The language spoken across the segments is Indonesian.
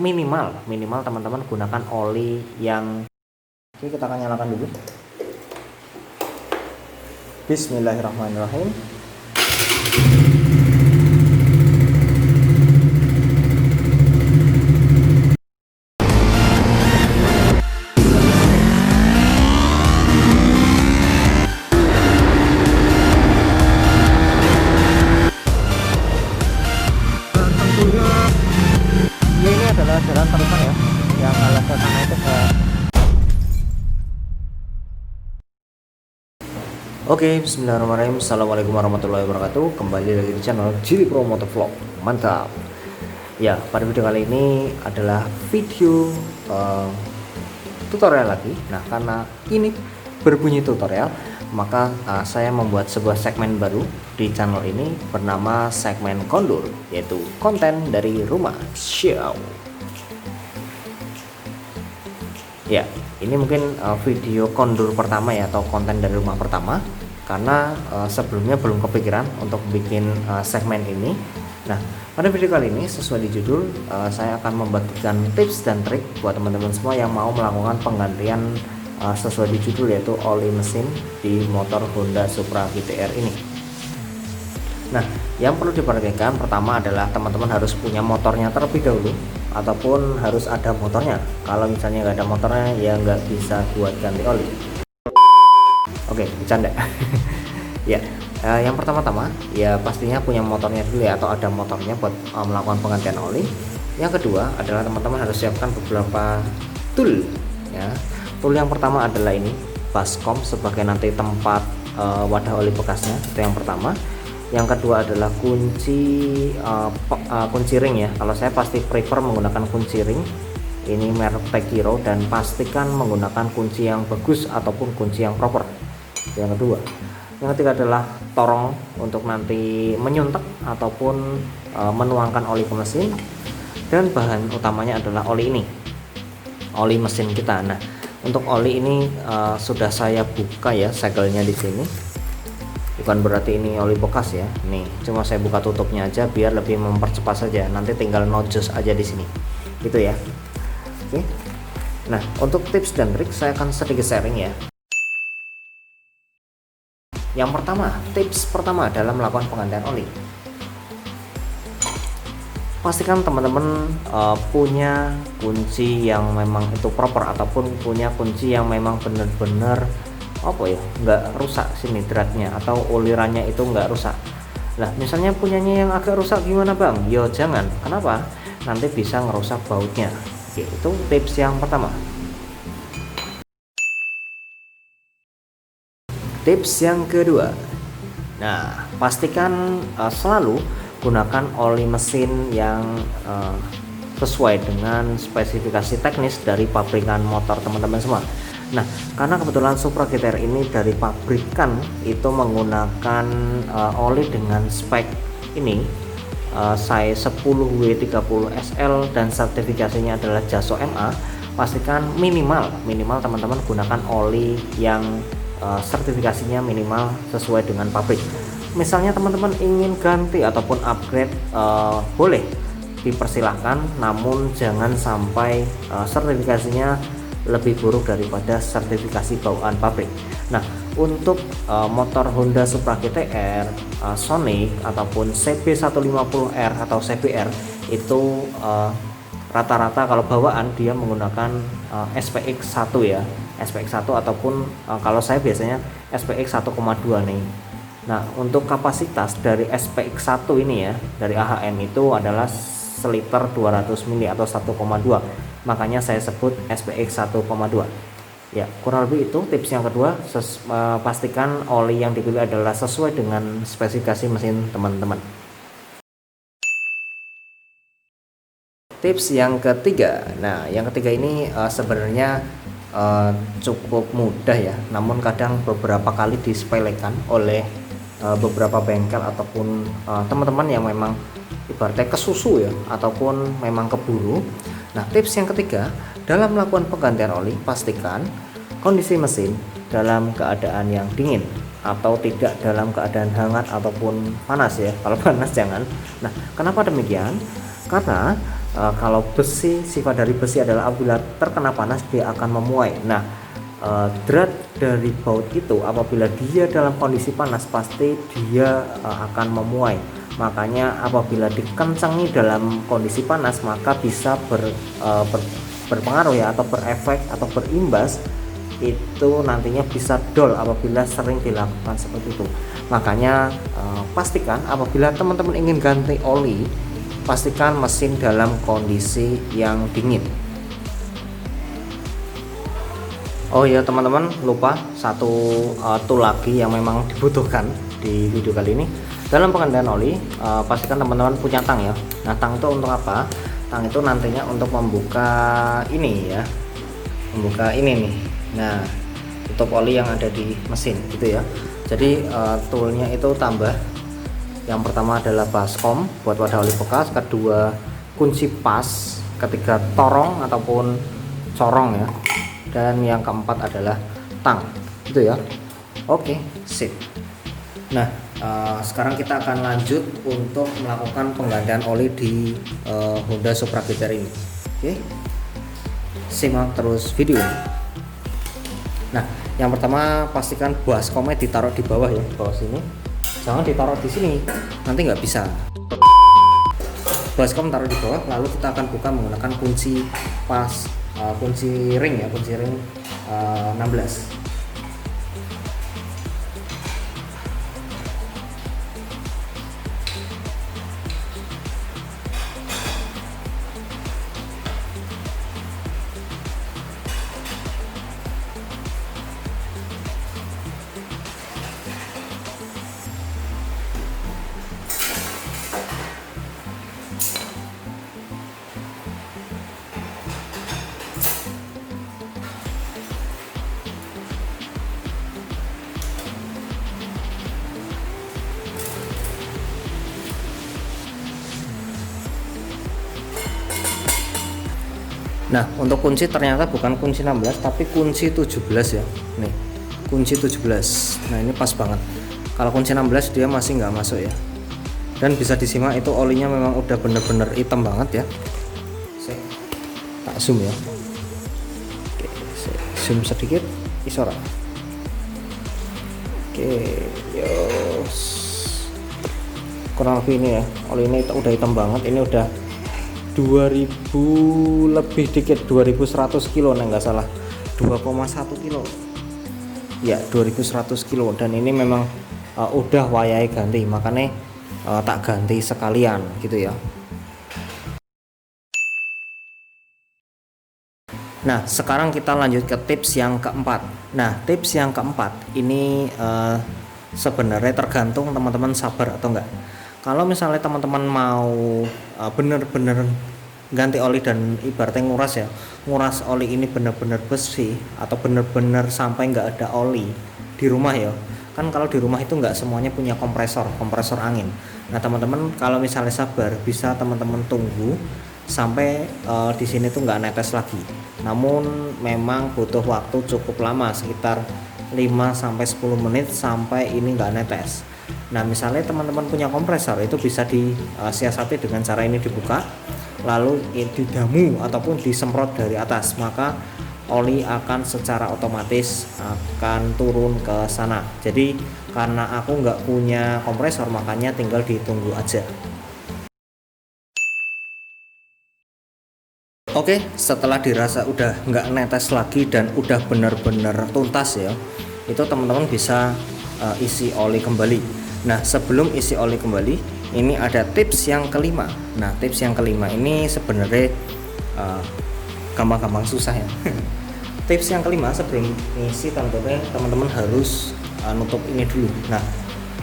minimal teman-teman gunakan oli yang. Oke, kita akan nyalakan dulu. Bismillahirrahmanirrahim. Ini adalah jalan terusan ya, yang arah ke sana itu ke. Oke, bismillahirrahmanirrahim. Assalamualaikum warahmatullahi wabarakatuh. Kembali lagi di channel Jili Pro Motovlog. Mantap. Ya, pada video kali ini adalah video tutorial lagi. Nah, karena ini berbunyi tutorial, maka saya membuat sebuah segmen baru di channel ini bernama segmen kondur, yaitu konten dari rumah. Ciao. Ya, ini mungkin video kondur pertama ya, atau konten dari rumah pertama, karena sebelumnya belum kepikiran untuk bikin segmen ini. Nah, pada video kali ini sesuai di judul, saya akan membagikan tips dan trik buat teman-teman semua yang mau melakukan penggantian sesuai di judul, yaitu oli mesin di motor Honda Supra GT-R ini. Nah, yang perlu diperhatikan pertama adalah teman-teman harus punya motornya terlebih dahulu, ataupun harus ada motornya. Kalau misalnya nggak ada motornya, ya nggak bisa buat ganti oli. Oke, bercanda. Ya, yang pertama-tama ya pastinya punya motornya dulu ya, atau ada motornya buat melakukan penggantian oli. Yang kedua adalah teman-teman harus siapkan beberapa tool ya. Tool yang pertama adalah ini, baskom sebagai nanti tempat wadah oli bekasnya, itu yang pertama. Yang kedua adalah kunci ring ya. Kalau saya pasti prefer menggunakan kunci ring ini merek Tekiro, dan pastikan menggunakan kunci yang bagus ataupun kunci yang proper. Yang kedua, yang ketiga adalah torong untuk nanti menyuntek ataupun menuangkan oli ke mesin, dan bahan utamanya adalah oli ini, oli mesin kita. Nah, untuk oli ini sudah saya buka ya segelnya di sini. Bukan berarti ini oli bekas ya, nih cuma saya buka tutupnya aja biar lebih mempercepat saja, nanti tinggal nojos aja di sini gitu ya. Oke, nah untuk tips dan trik saya akan sedikit sharing ya. Yang pertama, tips pertama dalam melakukan penggantian oli, pastikan teman-teman punya kunci yang memang itu proper, ataupun punya kunci yang memang benar-benar nggak rusak sini dratnya atau ulirannya itu nggak rusak. Lah, misalnya punyanya yang agak rusak gimana bang? Yo jangan. Kenapa? Nanti bisa ngerusak bautnya. Oke, itu tips yang pertama. Tips yang kedua, nah pastikan selalu gunakan oli mesin yang sesuai dengan spesifikasi teknis dari pabrikan motor teman-teman semua. Nah, karena kebetulan Supra GT-R ini dari pabrikan itu menggunakan oli dengan spek ini, size 10W30SL, dan sertifikasinya adalah JASO MA. Pastikan minimal teman-teman gunakan oli yang sertifikasinya minimal sesuai dengan pabrik. Misalnya teman-teman ingin ganti ataupun upgrade, boleh dipersilahkan, namun jangan sampai sertifikasinya lebih buruk daripada sertifikasi bawaan pabrik. Nah, untuk motor Honda Supra GT-R, Sonic ataupun CB150R atau CBR itu rata-rata kalau bawaan dia menggunakan SPX 1 ya, SPX 1 ataupun kalau saya biasanya SPX 1,2 nih. Nah, untuk kapasitas dari SPX 1 ini ya, dari AHM itu adalah seliter 200 mili atau 1,2, makanya saya sebut SPX 1,2 ya. Kurang lebih itu tips yang kedua. Pastikan oli yang dipilih adalah sesuai dengan spesifikasi mesin teman-teman. Tips yang ketiga, nah yang ketiga ini sebenarnya cukup mudah ya, namun kadang beberapa kali disepelekan oleh beberapa bengkel ataupun teman-teman yang memang ibaratnya kesusu ya, ataupun memang keburu. Nah, tips yang ketiga dalam melakukan penggantian oli, pastikan kondisi mesin dalam keadaan yang dingin atau tidak dalam keadaan hangat ataupun panas ya. Kalau panas jangan. Nah, kenapa demikian? Karena Kalau besi, sifat dari besi adalah apabila terkena panas dia akan memuai. Nah, drat dari baut itu apabila dia dalam kondisi panas pasti dia akan memuai. Makanya apabila dikencangi dalam kondisi panas maka bisa berpengaruh ya, atau berefek atau berimbas itu nantinya bisa dol apabila sering dilakukan seperti itu. Makanya pastikan apabila teman-teman ingin ganti oli, pastikan mesin dalam kondisi yang dingin. Oh ya teman-teman, lupa satu tool lagi yang memang dibutuhkan di video kali ini dalam pengendalian oli. Pastikan teman-teman punya tang ya. Nah, tang itu untuk apa? Tang itu nantinya untuk membuka ini ya, membuka ini nih. Nah, tutup oli yang ada di mesin gitu ya. Jadi toolnya itu tambah. Yang pertama adalah baskom buat wadah oli bekas, kedua kunci pas, ketiga torong ataupun corong ya, dan yang keempat adalah tang gitu ya. Oke, sip. Nah, sekarang kita akan lanjut untuk melakukan penggantian oli di Honda Supra GTR ini. Oke, simak terus video ini. Nah, yang pertama pastikan baskomnya ditaruh di bawah ya, di bawah sini. Jangan ditaruh di sini, nanti nggak bisa. Baskom taruh di bawah, lalu kita akan buka menggunakan kunci pas, kunci ring ya, kunci ring 16. Nah, untuk kunci ternyata bukan kunci 16 tapi kunci 17 ya. Nih, kunci 17. Nah, ini pas banget. Kalau kunci 16 dia masih nggak masuk ya. Dan bisa disimak itu olinya memang udah bener-bener hitam banget ya. Tak zoom ya. Oke, zoom sedikit, isora. Oke, yos. Kurang lebih ini ya. Oli ini udah hitam banget. Ini udah 2000 lebih dikit, 2100 kilo nah nggak salah, 2,1 kilo ya, 2100 kilo. Dan ini memang udah wayai ganti, makanya tak ganti sekalian gitu ya. Nah, sekarang kita lanjut ke tips yang keempat. Nah, tips yang keempat ini sebenarnya tergantung teman-teman sabar atau enggak. Kalau misalnya teman-teman mau bener-bener ganti oli dan ibaratnya nguras oli ini bener-bener bersih atau bener-bener sampai nggak ada oli di rumah ya. Kan kalau di rumah itu nggak semuanya punya kompresor angin. Nah teman-teman kalau misalnya sabar bisa teman-teman tunggu sampai di sini tuh nggak netes lagi. Namun memang butuh waktu cukup lama, sekitar 5-10 menit sampai ini nggak netes. Nah misalnya teman-teman punya kompresor, itu bisa disiasati dengan cara ini, dibuka lalu didamu ataupun disemprot dari atas, maka oli akan secara otomatis akan turun ke sana. Jadi karena aku nggak punya kompresor makanya tinggal ditunggu aja. Oke, setelah dirasa udah nggak netes lagi dan udah benar-benar tuntas ya, itu teman-teman bisa isi oli kembali. Nah sebelum isi oli kembali, ini ada tips yang kelima. Nah tips yang kelima ini sebenarnya gampang-gampang susah ya. Tips yang kelima sebelum isi tentunya teman-teman harus nutup ini dulu. Nah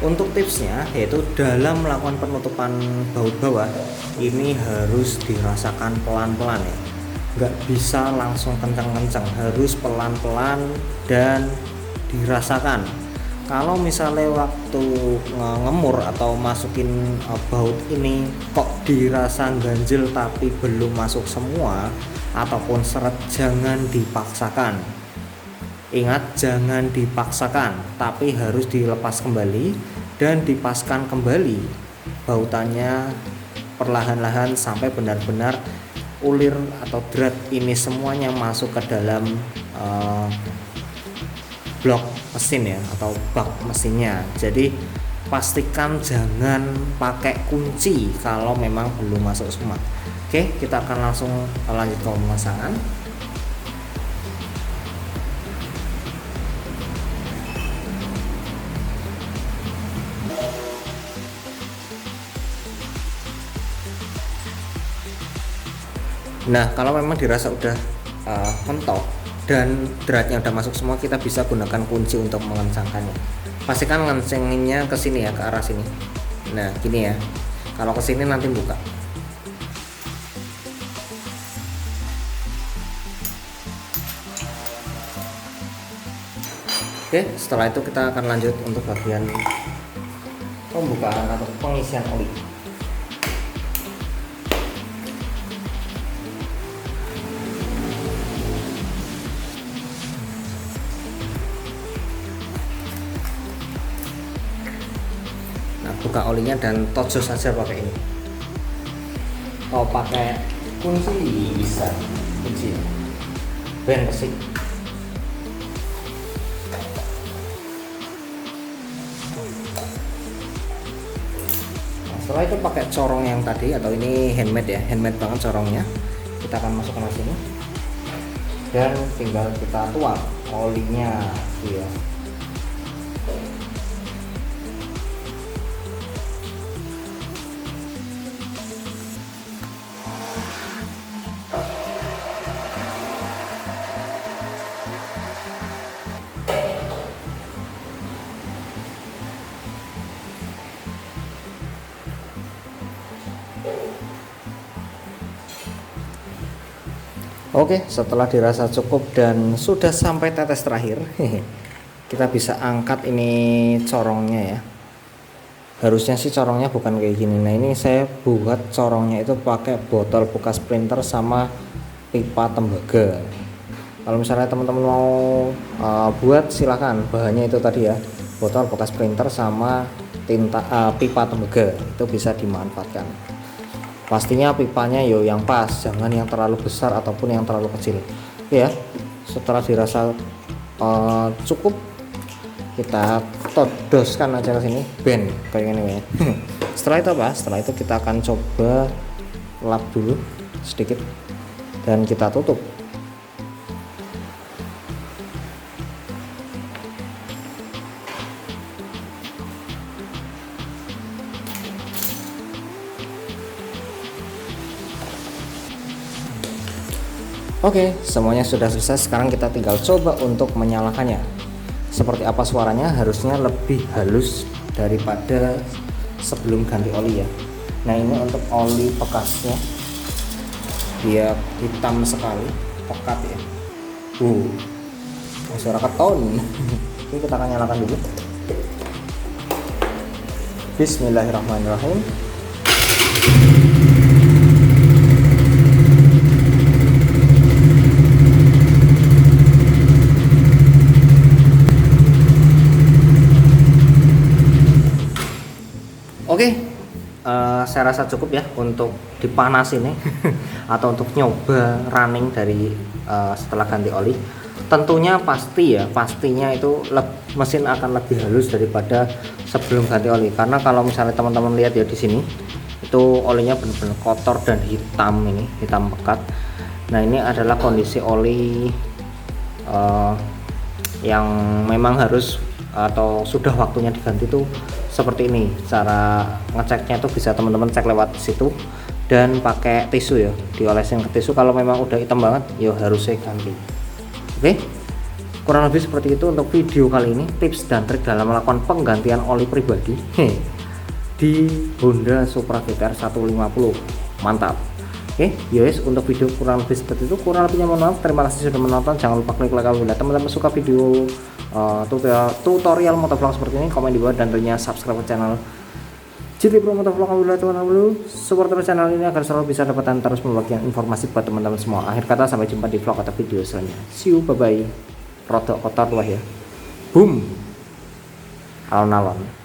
untuk tipsnya yaitu dalam melakukan penutupan baut bawah ini harus dirasakan pelan-pelan ya, nggak bisa langsung kencang-kencang, harus pelan-pelan dan dirasakan. Kalau misalnya waktu ngemur atau masukin baut ini kok dirasa ganjil tapi belum masuk semua ataupun seret, jangan dipaksakan. Ingat, jangan dipaksakan, tapi harus dilepas kembali dan dipaskan kembali bautannya perlahan-lahan sampai benar-benar ulir atau drat ini semuanya masuk ke dalam blok mesin ya, atau bak mesinnya. Jadi pastikan jangan pakai kunci kalau memang belum masuk semua. Oke, kita akan langsung lanjut ke pemasangan. Nah, kalau memang dirasa udah mentok dan dratnya udah masuk semua, kita bisa gunakan kunci untuk mengencangkannya. Pastikan ngencenginnya ke sini ya, ke arah sini. Nah, gini ya. Kalau ke sini nanti buka. Oke, setelah itu kita akan lanjut untuk bagian pembukaan atau pengisian oli. Buka olinya dan tojos saja pakai ini. Kalau pakai kunci bisa, kunci ben pesik. Nah, setelah itu pakai corong yang tadi, atau ini handmade ya, handmade banget corongnya. Kita akan masukkan ke sini dan tinggal kita tuang olinya ya. Oke, setelah dirasa cukup dan sudah sampai tetes terakhir, kita bisa angkat ini corongnya ya. Harusnya sih corongnya bukan kayak gini. Nah, ini saya buat corongnya itu pakai botol bekas printer sama pipa tembaga. Kalau misalnya teman-teman mau buat, silahkan, bahannya itu tadi ya, botol bekas printer sama pipa tembaga, itu bisa dimanfaatkan. Pastinya pipanya yang pas, jangan yang terlalu besar ataupun yang terlalu kecil ya. Setelah dirasa cukup, kita todoskan aja ke sini, ben kayak gini ya. Setelah itu apa? Setelah itu kita akan coba lap dulu sedikit dan kita tutup. Oke, semuanya sudah selesai. Sekarang kita tinggal coba untuk menyalakannya. Seperti apa suaranya? Harusnya lebih halus daripada sebelum ganti oli ya. Nah, ini untuk oli bekasnya, dia hitam sekali, pekat ya. Suara keton. Ini kita akan nyalakan dulu. Bismillahirrahmanirrahim. Oke, saya rasa cukup ya untuk dipanas ini atau untuk nyoba running dari setelah ganti oli. Tentunya pastinya itu mesin akan lebih halus daripada sebelum ganti oli. Karena kalau misalnya teman-teman lihat ya di sini, itu olinya benar-benar kotor dan hitam, ini hitam pekat. Nah, ini adalah kondisi oli yang memang harus atau sudah waktunya diganti tuh seperti ini. Cara ngeceknya itu bisa teman-teman cek lewat situ dan pakai tisu ya, diolesin ke tisu. Kalau memang udah hitam banget ya harusnya ganti. Oke, kurang lebih seperti itu untuk video kali ini, tips dan trik dalam melakukan penggantian oli pribadi di Honda Supra GTR 150. Mantap. Oke, yes, untuk video kurang lebih seperti itu. Kurang lebihnya mohon maaf. Terima kasih sudah menonton. Jangan lupa klik like apabila teman-teman suka video tutorial motovlog seperti ini. Komen di bawah dan tentunya subscribe ke channel GT Pro Motovlog apabila teman-teman support terus channel ini agar selalu bisa dapatkan terus membagikan informasi buat teman-teman semua. Akhir kata, sampai jumpa di vlog atau video selanjutnya. See you, bye bye. Rodok kotor luah ya. Boom. Alon-alon.